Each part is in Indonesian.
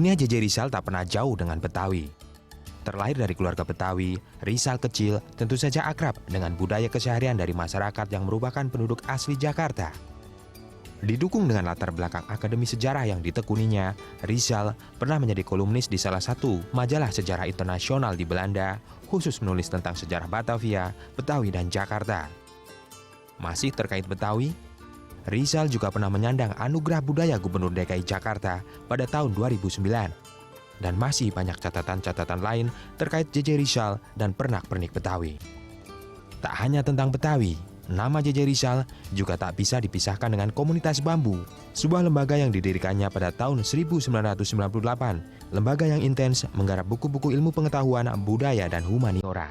Dunia JJ Rizal tak pernah jauh dengan Betawi. Terlahir dari keluarga Betawi, Rizal kecil tentu saja akrab dengan budaya keseharian dari masyarakat yang merupakan penduduk asli Jakarta. Didukung dengan latar belakang akademi sejarah yang ditekuninya, Rizal pernah menjadi kolumnis di salah satu majalah sejarah internasional di Belanda, khusus menulis tentang sejarah Batavia, Betawi, dan Jakarta. Masih terkait Betawi, Rizal juga pernah menyandang anugerah budaya Gubernur DKI Jakarta pada tahun 2009. Dan masih banyak catatan-catatan lain terkait JJ Rizal dan pernak-pernik Betawi. Tak hanya tentang Betawi, nama JJ Rizal juga tak bisa dipisahkan dengan Komunitas Bambu, sebuah lembaga yang didirikannya pada tahun 1998, lembaga yang intens menggarap buku-buku ilmu pengetahuan, budaya, dan humaniora.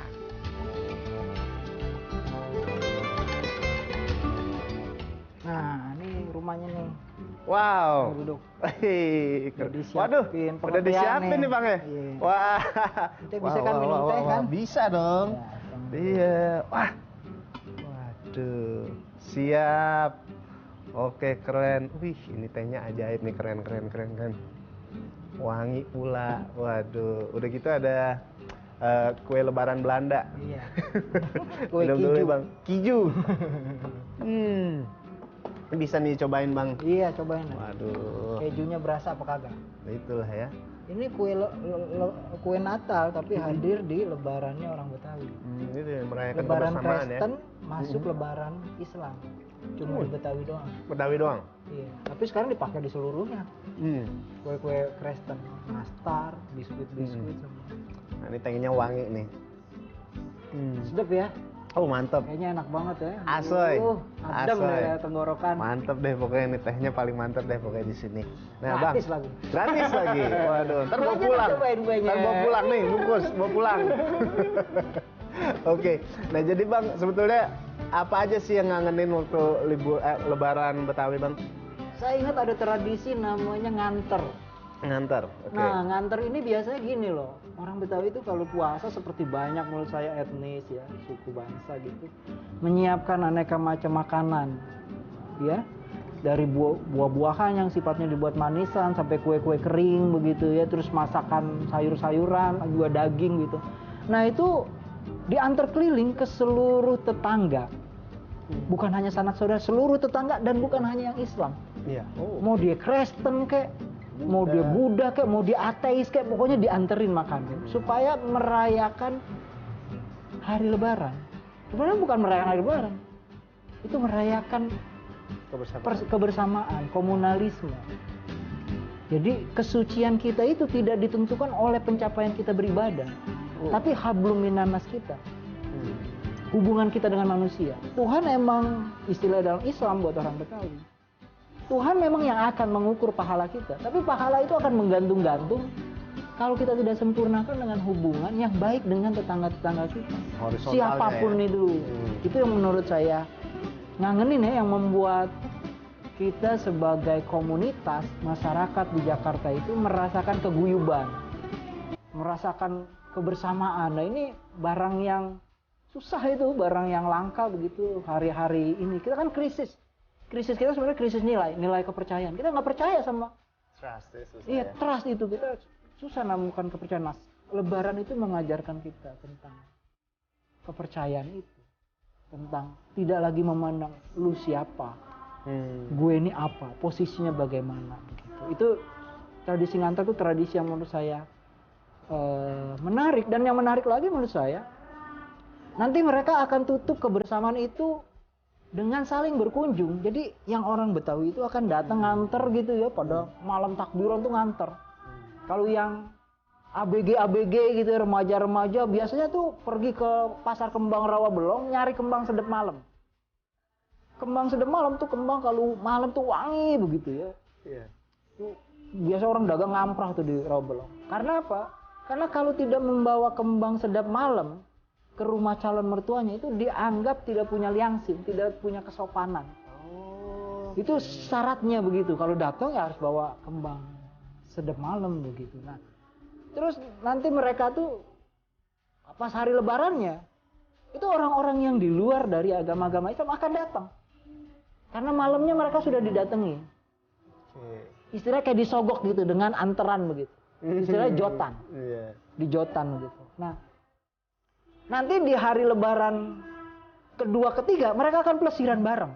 Nah, ini rumahnya nih. Wow. Duduk. Waduh, udah disiapin nih Bang ya? Iya. Wah. Kita bisa kan minum teh kan? Bisa dong. Ya, Iya. Wah. Waduh. Siap. Oke, keren. Wih, ini tehnya ajaib nih, keren. Wangi pula. Waduh. Udah gitu ada kue lebaran Belanda. Iya. Kue Minum dulu kiju. ya, Bang. Kiju. Bisa nih cobain Bang. Iya, cobain. Waduh. Kejunya berasa apa kagak? Itulah ya. Ini kue Natal tapi hadir di lebarannya orang Betawi. Itu ya, merayakan Lebaran kebersamaan Kristen ya. masuk lebaran Islam. Cuma di Betawi doang. Betawi doang. Iya, tapi sekarang dipakai di seluruhnya. Kue-kue Kristen, nastar, biskuit semua. Nah, ini tehnya wangi nih. Sedap ya? Oh, mantap. Kayaknya enak banget ya. Asoy. Adem Asoy. deh ya tenggorokan. Mantap deh pokoknya ini tehnya paling mantap deh pokoknya di sini. Nah, Bang. Gratis lagi. Gratis lagi. Waduh, ntar bawa Belajar pulang. cobain kuenya. Ntar bawa pulang nih, bungkus, bawa pulang. Oke. Nah, jadi Bang, sebetulnya apa aja sih yang ngangenin waktu lebaran Betawi, Bang? Saya ingat ada tradisi namanya nganter. Nganter. Oke. Nah, nganter ini biasanya gini loh. Orang Betawi itu kalau puasa seperti banyak menurut saya etnis ya, suku bangsa gitu, menyiapkan aneka macam makanan. Ya. Dari buah-buahan yang sifatnya dibuat manisan sampai kue-kue kering begitu ya, terus masakan sayur-sayuran, juga daging gitu. Nah, itu diantar keliling ke seluruh tetangga. Bukan hanya sanak saudara, seluruh tetangga dan bukan hanya yang Islam. Iya. Oh. Mau dia Kristen kek, mau dia Buddha kek, mau dia ateis kek, pokoknya dianterin makan supaya merayakan hari Lebaran. Sebenarnya bukan merayakan hari Lebaran, itu merayakan kebersamaan, komunalisme. Jadi kesucian kita itu tidak ditentukan oleh pencapaian kita beribadah, tapi hablum minanas kita. Hubungan kita dengan manusia. Tuhan emang istilah dalam Islam buat orang Betawi. Tuhan memang yang akan mengukur pahala kita, tapi pahala itu akan menggantung-gantung kalau kita tidak sempurnakan dengan hubungan yang baik dengan tetangga-tetangga kita. Siapapun ya. itu. Itu yang menurut saya ngangenin ya, yang membuat kita sebagai komunitas masyarakat di Jakarta itu merasakan keguyuban, merasakan kebersamaan. Nah, ini barang yang susah, itu barang yang langka begitu hari-hari ini. Kita kan krisis kita sebenarnya krisis nilai kepercayaan. Kita nggak percaya sama Trust ya, susah. iya, Ya. trust itu kita susah menemukan kepercayaan. Mas, Lebaran itu mengajarkan kita tentang kepercayaan itu, tentang tidak lagi memandang lu siapa, gue ini apa, posisinya bagaimana begitu. Itu tradisi ngantar itu tradisi yang menurut saya menarik, dan yang menarik lagi menurut saya nanti mereka akan tutup kebersamaan itu dengan saling berkunjung. Jadi yang orang Betawi itu akan datang nganter gitu ya, pada malam takbiran tuh nganter. Kalau yang ABG gitu ya, remaja-remaja biasanya tuh pergi ke pasar kembang Rawabelong nyari kembang sedep malam. Kembang sedep malam tuh kembang kalau malam tuh wangi begitu ya. Iya. Tuh, biasa orang dagang ngamprah tuh di Rawabelong. Karena apa? Karena kalau tidak membawa kembang sedap malam ke rumah calon mertuanya itu dianggap tidak punya liangsin, tidak punya kesopanan. Itu syaratnya begitu. Kalau datang ya harus bawa kembang sedap malam begitu. Nah, terus nanti mereka tuh pas hari lebarannya itu orang-orang yang di luar dari agama-agama Islam akan datang. Karena malamnya mereka sudah didatangi. Istilahnya kayak disogok gitu dengan anteran begitu. istilahnya jotan. Iya. Di jotan gitu. Nah, nanti di hari Lebaran kedua ketiga mereka akan pelesiran bareng.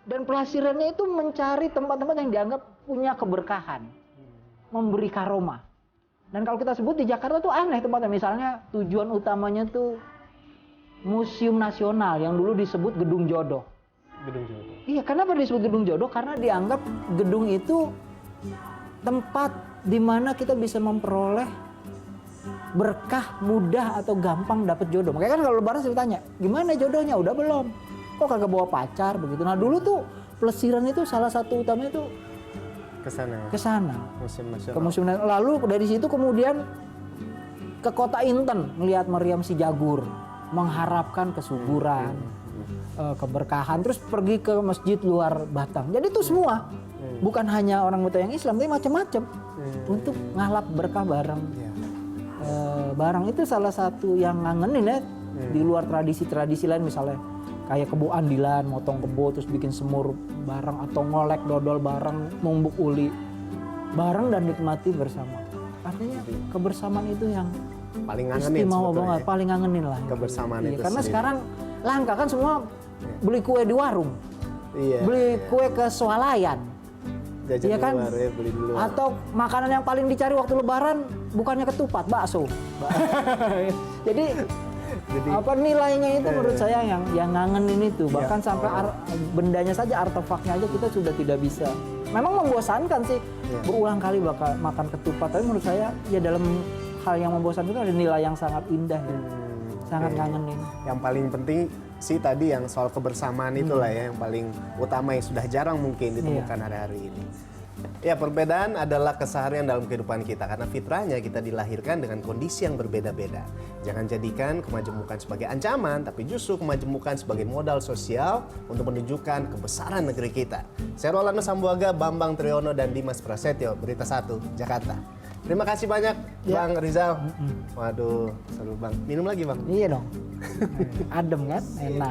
Dan pelesirannya itu mencari tempat-tempat yang dianggap punya keberkahan, memberi karomah. Dan kalau kita sebut di Jakarta tuh aneh tempatnya. Misalnya tujuan utamanya tuh Museum Nasional yang dulu disebut Gedung Jodoh. Gedung Jodoh. Iya, kenapa disebut Gedung Jodoh? Karena dianggap gedung itu tempat di mana kita bisa memperoleh berkah mudah atau gampang dapat jodoh. Makanya kan kalau Lebaran saya tanya, gimana jodohnya? Udah belum? Kok kagak bawa pacar begitu? Nah dulu tuh pelesiran itu salah satu utamanya itu Ke sana. ke sana, Museum Nasional. ke Museum Nasional. Lalu dari situ kemudian ke Kota Inten melihat Meriam Si Jagur, mengharapkan kesuburan, keberkahan. Terus pergi ke masjid luar Batang. Jadi itu semua bukan hanya orang Buddha yang Islam, tapi macam-macam untuk ngalap berkah bareng. Barang itu salah satu yang ngangenin ya di luar tradisi-tradisi lain, misalnya kayak kebo andilan, motong kebo terus bikin semur bareng atau ngolek dodol bareng, mumbuk uli bareng dan nikmati bersama. Artinya kebersamaan itu yang Paling ngangenin istimewa sebetulnya. banget, paling ngangenin lah. Kebersamaan Iya, itu karena sendiri. sekarang langka kan semua beli kue di warung, Iya. beli kue ke swalayan. Jajan Iya kan? luar, ya, beli dulu. Atau makanan yang paling dicari waktu Lebaran bukannya ketupat, bakso. Jadi apa nilainya itu menurut saya yang ngangenin itu, bahkan sampai bendanya saja, artefaknya aja kita sudah tidak bisa. Memang membosankan sih berulang kali bakal makan ketupat, tapi menurut saya ya dalam hal yang membosankan itu ada nilai yang sangat indah ya. Sangat ngangenin. Yang paling penting sih tadi yang soal kebersamaan itulah ya yang paling utama, yang sudah jarang mungkin ditemukan hari-hari ini. Ya, perbedaan adalah keseharian dalam kehidupan kita karena fitrahnya kita dilahirkan dengan kondisi yang berbeda-beda. Jangan jadikan kemajemukan sebagai ancaman, tapi justru kemajemukan sebagai modal sosial untuk menunjukkan kebesaran negeri kita. Saya Rolando Sambuaga, Bambang Triyono, dan Dimas Prasetyo, Berita 1, Jakarta. Terima kasih banyak, Bang Rizal. Waduh, seru Bang. Minum lagi, Bang. Iya dong. Adem kan, enak.